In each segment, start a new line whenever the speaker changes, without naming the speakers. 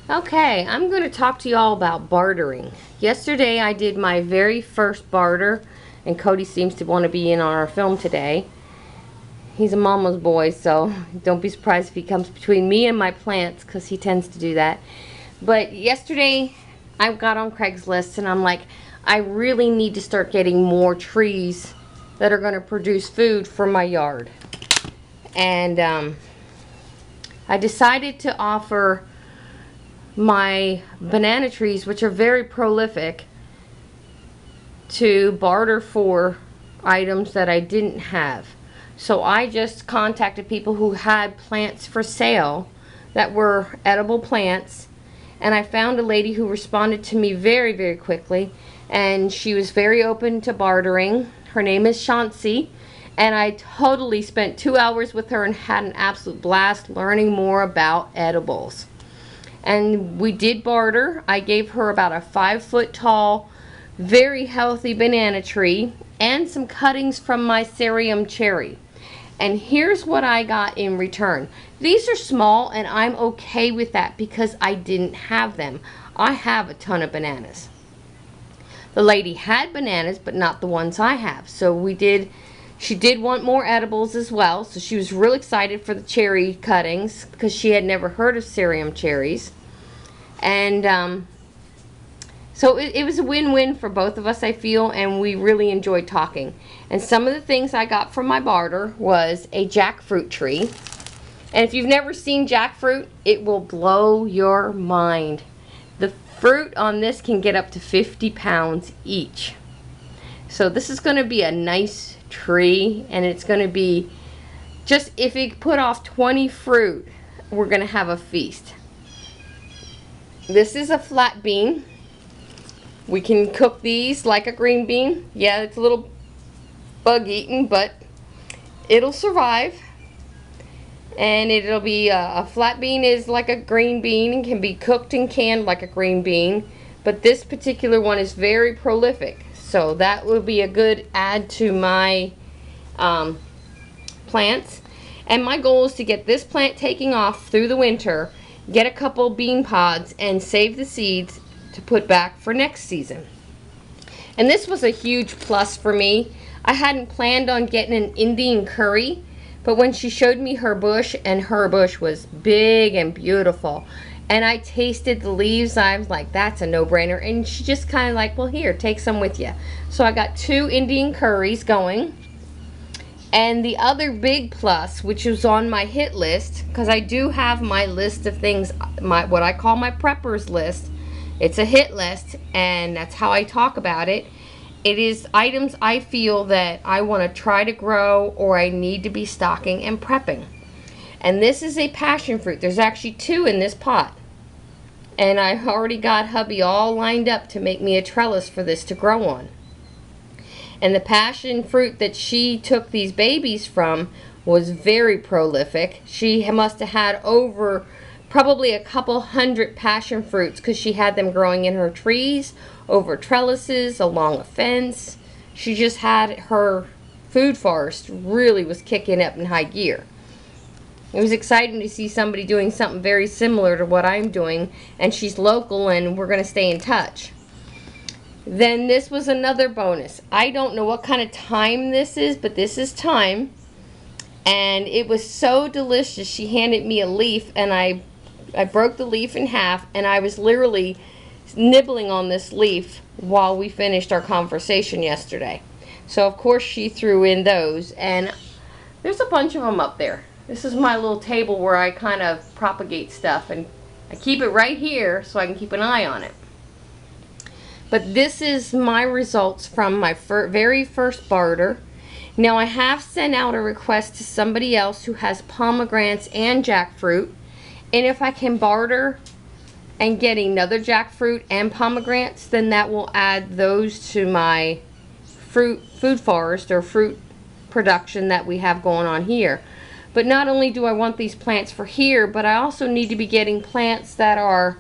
Okay, I'm going to talk to you all about bartering. Yesterday I did my very first barter, and Cody seems to want to be in on our film today. He's a mama's boy, so don't be surprised if he comes between me and my plants, because he tends to do that. But yesterday I got on Craigslist and I'm like, I really need to start getting more trees that are going to produce food for my yard. And I decided to offer my banana trees, which are very prolific, to barter for items that I didn't have. So I just contacted people who had plants for sale that were edible plants, and I found a lady who responded to me very, very quickly, and she was very open to bartering. Her name is Chauncey, and I totally spent 2 hours with her and had an absolute blast learning more about edibles. And we did barter. I gave her about a 5-foot tall, very healthy banana tree and some cuttings from my cerium cherry. And here's what I got in return. These are small, and I'm okay with that because I didn't have them. I have a ton of bananas. The lady had bananas, but not the ones I have. So she did want more edibles as well. So she was real excited for the cherry cuttings because she had never heard of cerium cherries. And so it was a win-win for both of us, I feel, and we really enjoyed talking. And some of the things I got from my barter was a jackfruit tree. And if you've never seen jackfruit, it will blow your mind. The fruit on this can get up to 50 pounds each. So this is going to be a nice tree, and it's going to be just, if it put off 20 fruit, we're going to have a feast. This is a flat bean. We can cook these like a green bean. Yeah, it's a little bug eaten, but it'll survive. And it'll be a flat bean is like a green bean and can be cooked and canned like a green bean. But this particular one is very prolific, so that will be a good add to my plants. And my goal is to get this plant taking off through the winter, get a couple bean pods, and save the seeds to put back for next season. And this was a huge plus for me. I hadn't planned on getting an Indian curry, but when she showed me her bush, and her bush was big and beautiful, and I tasted the leaves, I was like, that's a no-brainer. And she just kind of like, well, here, take some with you. So I got 2 Indian curries going. And the other big plus, which was on my hit list, because I do have my list of things, what I call my preppers list. It's a hit list, and that's how I talk about it. It is items I feel that I want to try to grow, or I need to be stocking and prepping. And this is a passion fruit. There's actually 2 in this pot. And I've already got hubby all lined up to make me a trellis for this to grow on. And the passion fruit that she took these babies from was very prolific. She must have had over probably a couple hundred passion fruits, because she had them growing in her trees, over trellises, along a fence. She just had her food forest really was kicking up in high gear. It was exciting to see somebody doing something very similar to what I'm doing, and she's local, and we're going to stay in touch. Then this was another bonus. I don't know what kind of thyme this is, but this is thyme. And it was so delicious. She handed me a leaf, and I broke the leaf in half, and I was literally nibbling on this leaf while we finished our conversation yesterday. So of course she threw in those, and there's a bunch of them up there. This is my little table where I kind of propagate stuff, and I keep it right here so I can keep an eye on it. But this is my results from my very first barter. Now I have sent out a request to somebody else who has pomegranates and jackfruit, and if I can barter and get another jackfruit and pomegranates, then that will add those to my food forest or fruit production that we have going on here. But not only do I want these plants for here, but I also need to be getting plants that are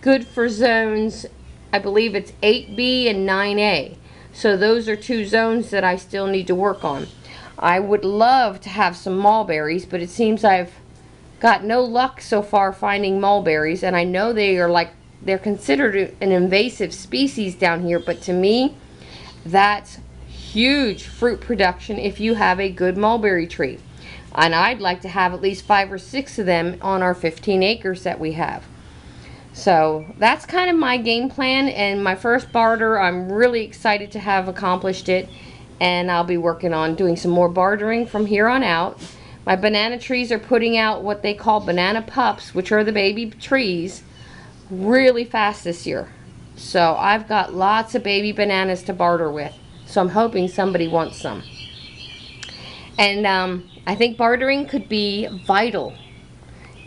good for zones. I believe it's 8B and 9A. So those are 2 zones that I still need to work on. I would love to have some mulberries, but it seems I've got no luck so far finding mulberries, and I know they're considered an invasive species down here, but to me, that's huge fruit production if you have a good mulberry tree. And I'd like to have at least 5 or 6 of them on our 15 acres that we have. So that's kind of my game plan, and my first barter, I'm really excited to have accomplished it, and I'll be working on doing some more bartering from here on out. My banana trees are putting out what they call banana pups, which are the baby trees, really fast this year. So I've got lots of baby bananas to barter with, so I'm hoping somebody wants some. And I think bartering could be vital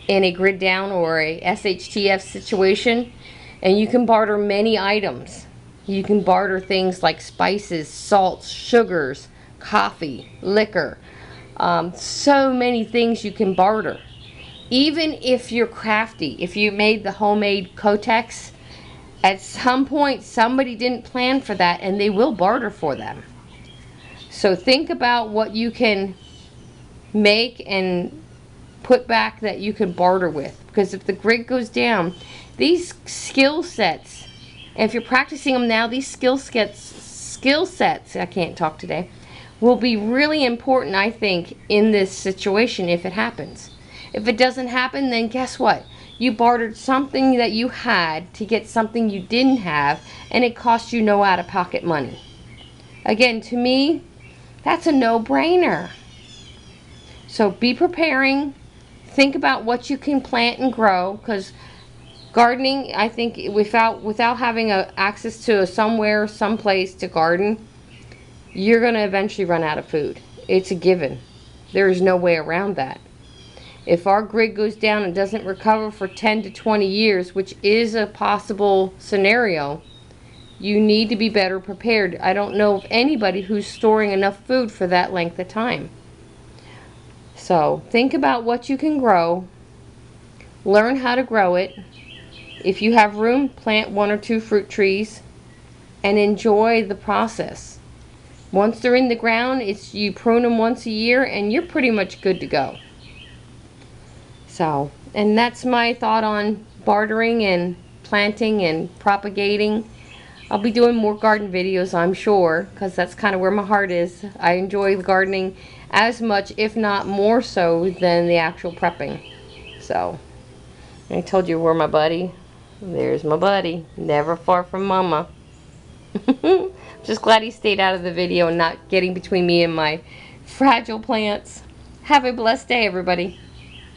in a grid down or a SHTF situation, and you can barter many items. You can barter things like spices, salts, sugars, coffee, liquor, so many things you can barter. Even if you're crafty, if you made the homemade Kotex, at some point somebody didn't plan for that and they will barter for them. So think about what you can make and put back that you can barter with, because if the grid goes down, these skill sets, and if you're practicing them now, these skill sets, I can't talk today, will be really important, I think, in this situation if it happens. If it doesn't happen, then guess what? You bartered something that you had to get something you didn't have, and it cost you no out-of-pocket money. Again, to me, that's a no-brainer. So be preparing. Think about what you can plant and grow, because gardening, I think, without having access to someplace to garden, you're going to eventually run out of food. It's a given. There is no way around that. If our grid goes down and doesn't recover for 10 to 20 years, which is a possible scenario, you need to be better prepared. I don't know of anybody who's storing enough food for that length of time. So think about what you can grow. Learn how to grow it. If you have room, plant 1 or 2 fruit trees and enjoy the process. Once they're in the ground, you prune them once a year and you're pretty much good to go. So, and that's my thought on bartering and planting and propagating. I'll be doing more garden videos, I'm sure, because that's kind of where my heart is. I enjoy gardening as much, if not more so, than the actual prepping. So, I told you where my buddy. There's my buddy. Never far from mama. Just glad he stayed out of the video and not getting between me and my fragile plants. Have a blessed day, everybody.